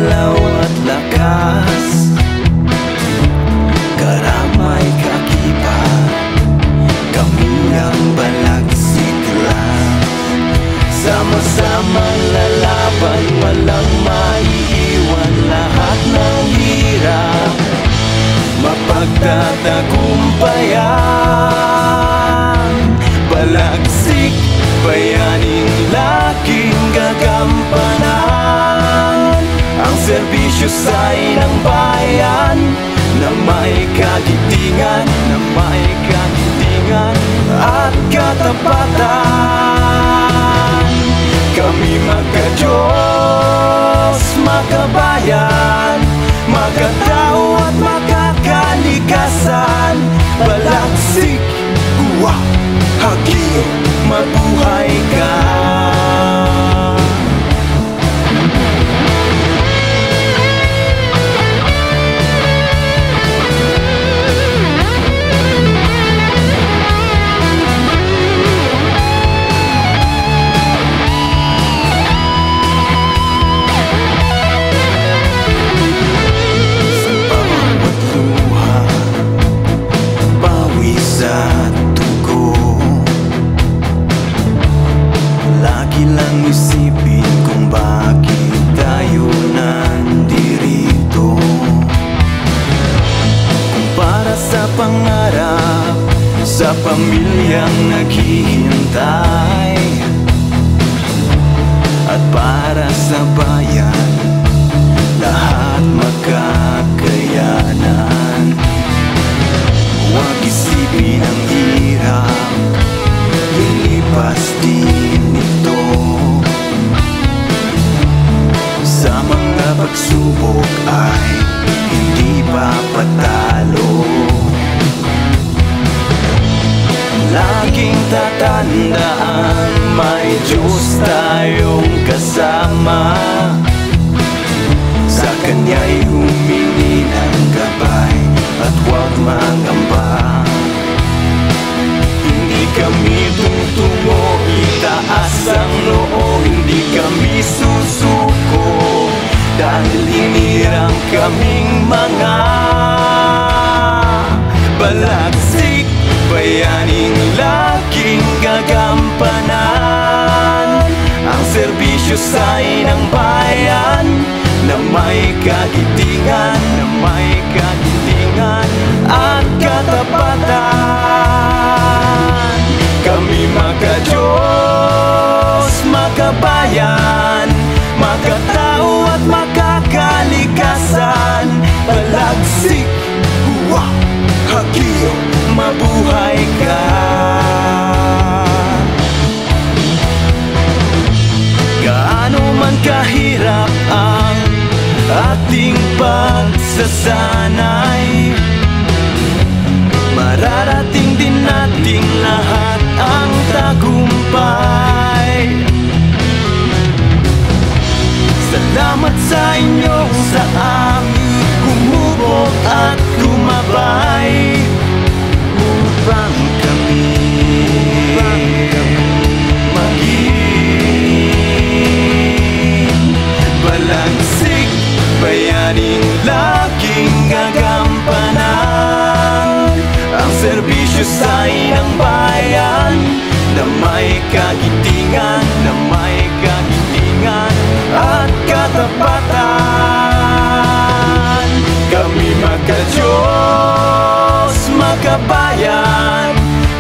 galaw at lakas, karamay kakibat, kami ang balagsik lang. Sama-samang lalaban, walang maiiwan, lahat ng hirap mapagtatagumpayan. Balagsik, bayaning laging gagampanan. Ang serbisyo sa inang bayan na may kagitingan, na may kagitingan at katapatan. Kami magka-Diyos, magkabayan, magkatao at magkakalikasan. Balagsik, uwa, hagio, mabuhay ka. Lagi lang isipin kung bakit tayo nandirito. Kung para sa pangarap, sa pamilyang naghihintay, at para sa bayan, lahat magkakayanan. Huwag isipin ang hirap, lilipas din ito. Sa mga pagsubok ay hindi pa patalo. Laging tatandaan, may Diyos tayong kasama. Sa Kanya'y humingi ng gabay at huwag mangamba. Hindi kami tutungo, itaas ang loob, hindi kami susuko, dahil hinirang kaming mga balagsik, bayaning laging gagampanan. Ang serbisyo sa inang bayan na may kagitingan, na may kagitingan at katapatan. Kami magka-Diyos, magkabayan, magkatao at magkakalikasan. Balagsik, huwa, hagio, mabuhay ka. Gaano man kahirap ang ating pagsasanay, mararating din nating lahat ang tagumpay. Salamat sa inyo sa amin humubog at lumabay, upang kami maging balagsik, bayaning laging gagampanan. Ang serbisyo sa inang bayan na may kagitingan, na may kagitingan at katapatan. Kami magka-Diyos, magkabayan,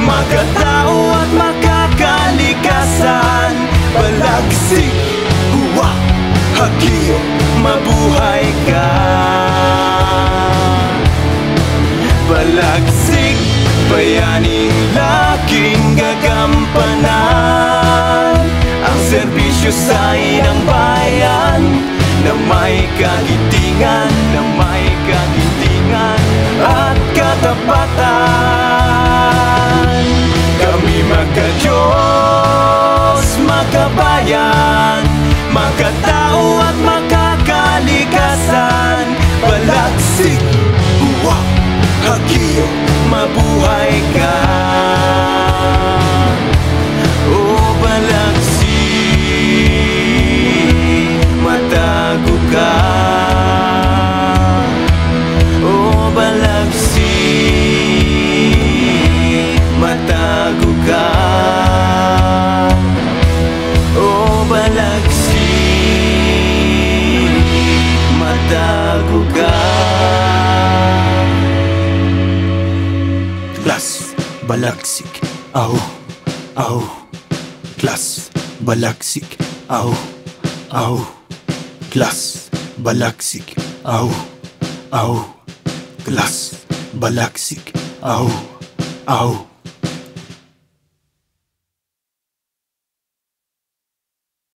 magkatao at magkakalikasan. Balagsik, huwa, hagio, mabuhay ka. Balagsik, bayaning laging gagampanan. Ang serbisyo sa inang bayan na may kagitingan, na may kagitingan at katapatan. Kami magka-Diyos, magkabayan, magkatao at magkakalikasan. Balagsik, huwa, hagio, mabuhay ka. Oh, balagsik, matago ka. ka. Glass, balaksik, aho, aho. Glass, balaksik, aho, aho. Glass, balaksik, aho, aho. Glass, balaksik, aho, aho.